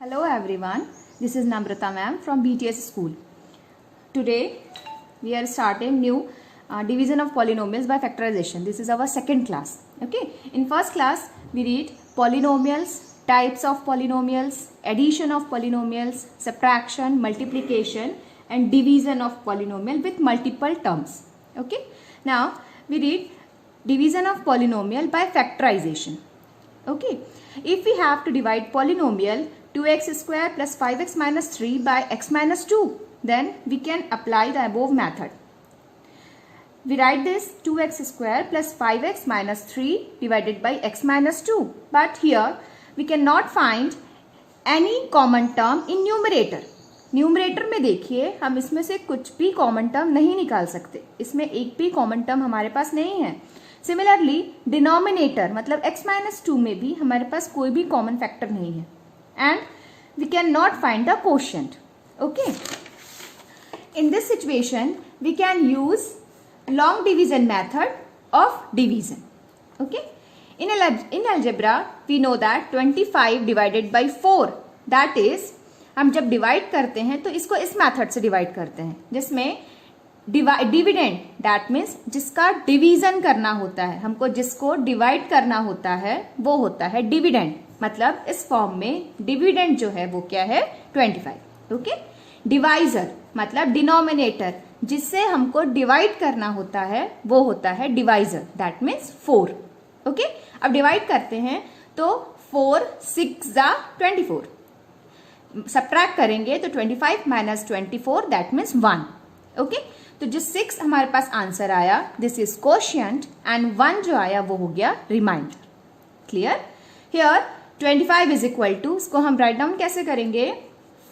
Hello everyone, this is Namrata ma'am from BTS school. Today we are starting new division of polynomials by factorization. This is our second class. Okay, in first class we read polynomials, types of polynomials, addition of polynomials, subtraction, multiplication and division of polynomial with multiple terms. Okay, now we read division of polynomial by factorization. Okay, if we have to divide polynomial 2x square plus 5x minus 3 by x minus 2, then we can apply the above method. We write this 2x square plus 5x minus 3 divided by x minus 2. But here we cannot find any common term in numerator. Numerator में देखिए हम इसमें से कुछ भी common term नहीं निकाल सकते. इसमें एक भी कॉमन टर्म हमारे पास नहीं है. सिमिलरली डिनोमिनेटर मतलब x माइनस 2 में भी हमारे पास कोई भी कॉमन फैक्टर नहीं है. And we cannot find the quotient. Okay. In this situation, we can use long division method of division. Okay. In algebra, we know that 25 divided by 4. That is, हम जब divide करते हैं तो इसको इस method से डिवाइड करते हैं जिसमें डिविडेंड दैट मीन्स जिसका डिवीजन करना होता है, हमको जिसको डिवाइड करना होता है वो होता है डिविडेंड. मतलब इस फॉर्म में डिविडेंड जो है वो क्या है 25. ओके. डिवाइजर मतलब डिनोमिनेटर जिससे हमको डिवाइड करना होता है वो होता है डिवाइजर दैट मीन्स 4. ओके. अब डिवाइड करते हैं तो 4 6 जा 24. सब्ट्रैक्ट करेंगे तो 25 माइनस 24 दैट मीन्स 1. ओके. तो जो 6 हमारे पास आंसर आया दिस इज कोशिएंट एंड 1 जो आया वो हो गया remainder. Clear. Here 25 is equal to, इसको हम राइट डाउन कैसे करेंगे,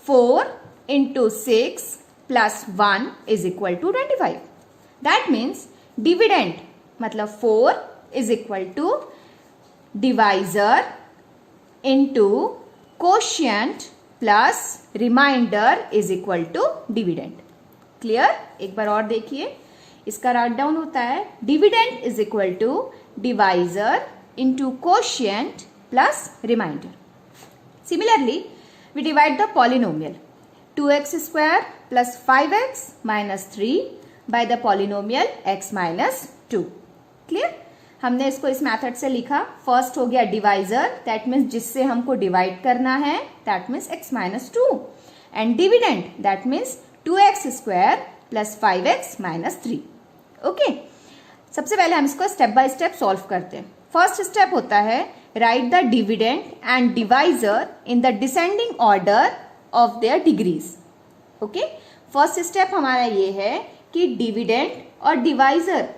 4 into 6 plus 1 is equal to 25. That means dividend मतलब 4 is equal to divisor into quotient plus remainder is equal to dividend. Clear. एक बार और देखिए, इसका राइट डाउन होता है dividend is equal to divisor into quotient plus remainder. Similarly, we divide the polynomial 2x square plus 5x minus 3 by the polynomial x minus 2. Clear? हमने इसको इस मेथड से लिखा. फर्स्ट हो गया डिवाइजर दैट मीन्स जिससे हमको डिवाइड करना है that means x minus 2 and dividend that means 2x square plus 5x minus 3. Okay. सबसे पहले हम इसको स्टेप बाय स्टेप सॉल्व करते हैं. फर्स्ट स्टेप होता है write the dividend and divisor in the descending order of their degrees. Okay? First step हमारा ये है कि डिविडेंड और डिवाइजर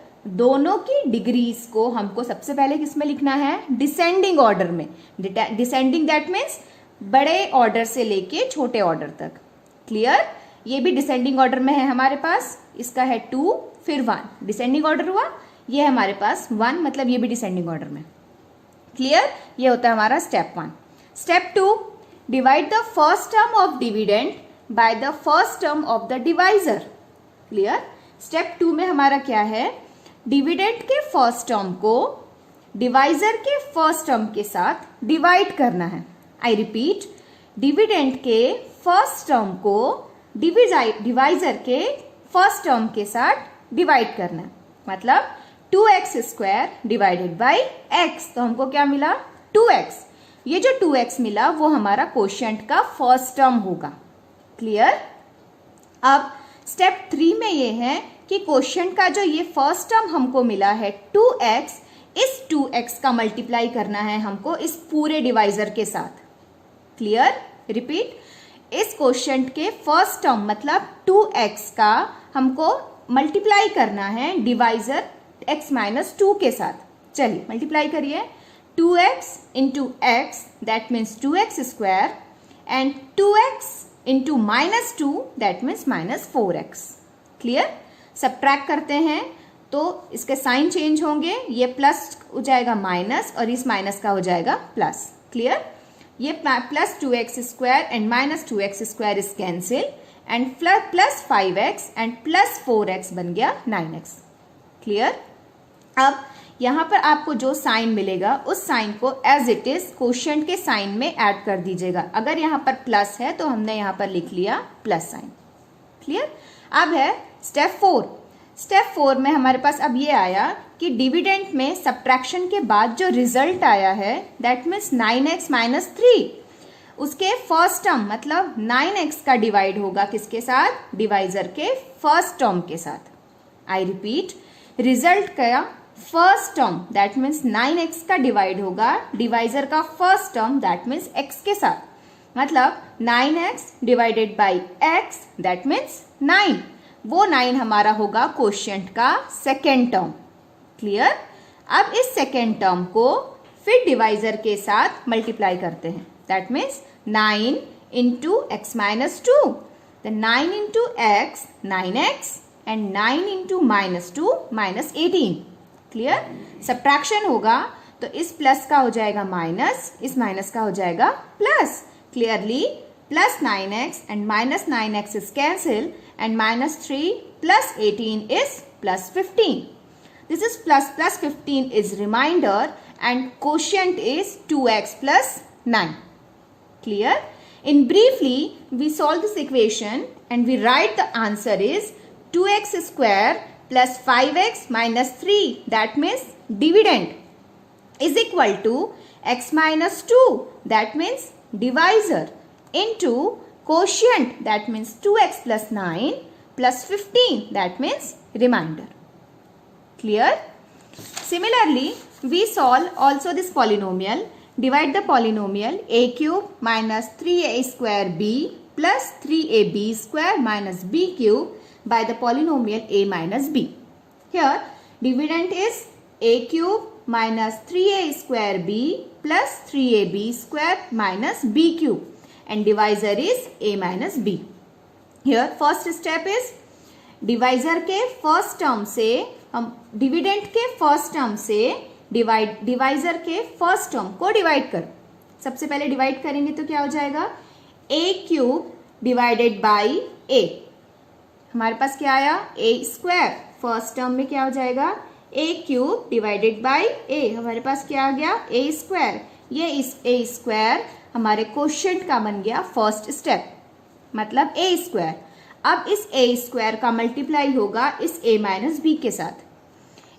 दोनों की डिग्रीज को हमको सबसे पहले किसमें लिखना है, डिसेंडिंग ऑर्डर में. डिसेंडिंग दैट मीन्स बड़े ऑर्डर से लेके छोटे ऑर्डर तक. क्लियर. ये भी डिसेंडिंग ऑर्डर में है हमारे पास. इसका है 2 फिर 1 डिसेंडिंग ऑर्डर हुआ. ये है हमारे पास 1 मतलब ये भी डिसेंडिंग ऑर्डर में. क्लियर. ये होता है हमारा step 1. Step 2 divide the first term of dividend by the first term of the divisor. Clear. Step 2 में हमारा क्या है, डिविडेंड के फर्स्ट टर्म को डिवाइजर के फर्स्ट टर्म के साथ डिवाइड करना है. आई रिपीट, डिविडेंड के फर्स्ट टर्म को डिवाइजर के फर्स्ट टर्म के साथ डिवाइड करना है. मतलब 2x square divided by x, तो हमको क्या मिला 2x. ये जो 2x मिला वो हमारा कोशिएंट का फर्स्ट टर्म होगा. क्लियर. अब स्टेप 3 में ये है कि कोशिएंट का जो ये फर्स्ट टर्म हमको मिला है 2x, इस 2x का मल्टीप्लाई करना है हमको इस पूरे डिवाइजर के साथ. क्लियर. रिपीट, इस कोशिएंट के फर्स्ट टर्म मतलब 2x का हमको मल्टीप्लाई करना है डिवाइजर x माइनस 2 के साथ. चलिए मल्टीप्लाई करिए. 2x into x that means 2x square and 2x into minus 2 that means minus 4x. Clear. Subtract करते हैं तो इसके साइन चेंज होंगे. ये प्लस हो जाएगा माइनस और इस माइनस का हो जाएगा प्लस. क्लियर. ये plus 2x square and minus 2x square is cancel and plus 5x and plus 4x बन गया 9x. क्लियर. अब यहाँ पर आपको जो साइन मिलेगा उस साइन को एज इट इज क्वोशिएंट के साइन में ऐड कर दीजिएगा। अगर यहाँ पर प्लस है तो हमने यहाँ पर लिख लिया प्लस साइन। क्लियर। अब है स्टेप 4। स्टेप 4 में हमारे पास अब ये आया कि डिविडेंड में सब्ट्रैक्शन के बाद जो रिजल्ट आया है दैट मीन्स 9x माइनस 3, उसके फर्स्ट टर्म मतलब 9x का डिवाइड होगा किसके साथ, डिवाइजर के फर्स्ट टर्म के साथ। आई रिपीट, रिजल्ट का first term that means 9x का डिवाइड होगा डिवाइजर का first term that means x के साथ। मतलब 9x divided by x that means 9, वो 9 हमारा होगा क्वोशिएंट का सेकेंड टर्म। क्लियर। अब इस सेकेंड टर्म को फिर डिवाइजर के साथ मल्टीप्लाई करते हैं that means 9 into x minus 2, 9 into x 9x and 9 into minus 2 minus 18। Clear. Subtraction होगा तो इस प्लस का हो जाएगा माइनस, इस माइनस का हो जाएगा plus. Clearly plus 9x and minus 9x is cancel and minus 3 plus 18 is plus 15। This is plus 15 is remainder and quotient is 2x plus 9. Clear? In briefly, we solve this equation and we write the answer is 2x square plus 5x minus 3, that means dividend, is equal to x minus 2, that means divisor, into quotient, that means 2x plus 9 plus 15, that means remainder. Clear? Similarly, we solve also this polynomial. Divide the polynomial a cube minus 3a square b plus 3ab square minus b cube by the polynomial a minus b. Here, dividend is a cube minus 3a square b plus 3ab square minus b cube and divisor is a minus b. Here, first step is divisor के first term से हम dividend के first term से divisor के first term को divide करो। सबसे पहले डिवाइड करेंगे तो क्या हो जाएगा, a cube divided by a। हमारे पास क्या आया, a स्क्वायर। फर्स्ट टर्म में क्या हो जाएगा, a cube divided by a। हमारे पास क्या आ गया, a स्क्वायर। ये इस a स्क्वायर हमारे क्वोशिएंट का बन गया फर्स्ट स्टेप, मतलब a स्क्वायर। अब इस a स्क्वायर का मल्टीप्लाई होगा इस a माइनस बी के साथ।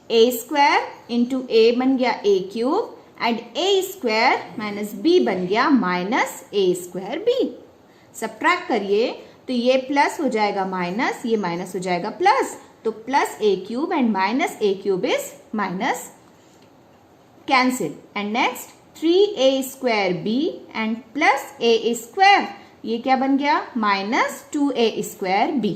a स्क्वायर इंटू a बन गया a cube and a square minus b बन गया minus a square b। Subtract करिए तो ये प्लस हो जाएगा माइनस, ये माइनस हो जाएगा प्लस, तो plus a cube and minus a cube is minus, cancel and next 3a square b and plus a square, ये क्या बन गया, माइनस 2a स्क्वायर b।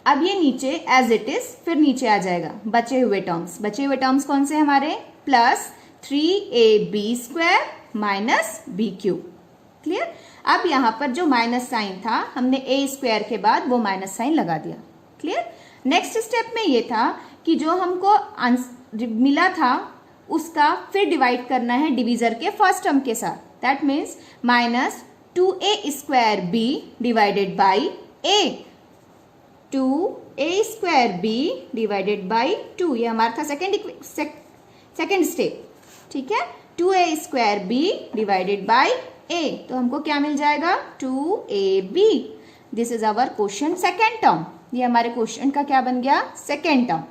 अब ये नीचे एज इट इज फिर नीचे आ जाएगा बचे हुए टर्म्स कौन से हमारे, plus 3ab square minus b cube. Clear. अब यहाँ पर जो माइनस साइन था हमने a स्क्वायर के बाद वो माइनस साइन लगा दिया। क्लियर। नेक्स्ट स्टेप में ये था कि जो हमको मिला था उसका फिर डिवाइड करना है डिवीजर के फर्स्ट टर्म के साथ, that means minus 2a square b divided by a, 2a square b divided by 2, ये हमारा था सेकेंड स्टेप। ठीक है, 2a square b divided by a, तो हमको क्या मिल जाएगा, 2ab। This is our quotient second term. ये हमारे क्वोशिएंट का क्या बन गया, सेकेंड टर्म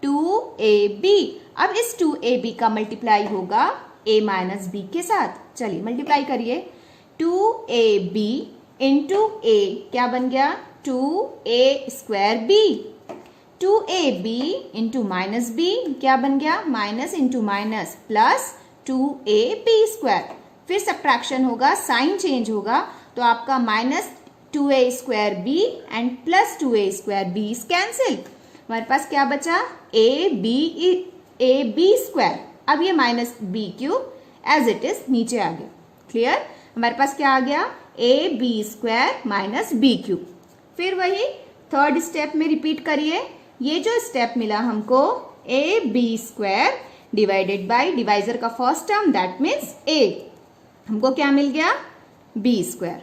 2ab। अब इस 2ab का मल्टीप्लाई होगा a माइनस b के साथ। चलिए मल्टीप्लाई करिए, 2ab इंटू a क्या बन गया, 2a square b, 2ab into minus b क्या बन गया, minus into minus plus 2ab square. फिर सब्ट्रैक्शन होगा, साइन चेंज होगा, तो आपका minus 2a square b and plus 2a square b is cancel. हमारे पास क्या बचा, ab स्क्वायर। अब ये minus b cube as it is नीचे आ गया। क्लियर। हमारे पास क्या आ गया, ab square minus b cube. फिर वही थर्ड स्टेप में रिपीट करिए। ये जो स्टेप मिला हमको, ab square divided by divisor का first term that means a, हमको क्या मिल गया, b स्क्वायर।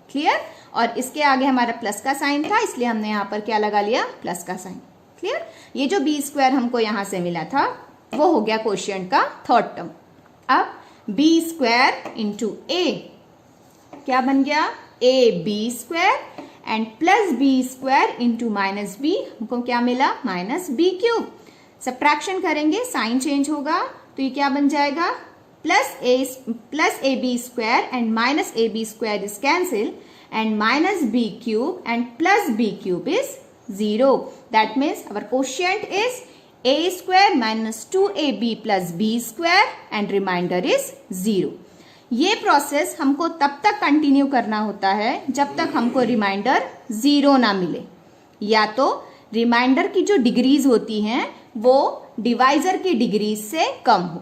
क्लियर। और इसके आगे हमारा प्लस का साइन था इसलिए हमने यहाँ पर क्या लगा लिया, प्लस का साइन। क्लियर। ये जो b स्क्वायर हमको यहाँ से मिला था वो हो गया क्वोशिएंट का थर्ड टर्म। अब b स्क्वायर इंटू ए, क्या बन गया, a b square and plus b square into minus b, हमको क्या मिला, माइनस बी क्यूब। सब्ट्रैक्शन करेंगे, साइन चेंज होगा, तो ये क्या बन जाएगा, plus a b square and minus a b square is cancel and minus b cube and plus b cube is 0. That means our quotient is a square minus 2ab plus b square and remainder is 0. ये process हमको तब तक continue करना होता है जब तक हमको रिमाइंडर 0 ना मिले, या तो रिमाइंडर की जो डिग्रीज होती हैं वो डिवाइजर की डिग्रीज से कम हो।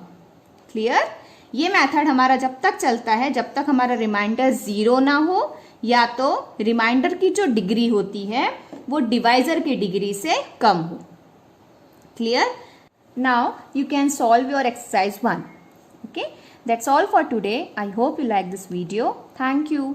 क्लियर? ये मेथड हमारा जब तक चलता है जब तक हमारा रिमाइंडर 0 ना हो, या तो रिमाइंडर की जो डिग्री होती है वो डिवाइजर की डिग्री से कम हो। Clear? Now you can solve your exercise 1. Okay, that's all for today. I hope you like this video. Thank you.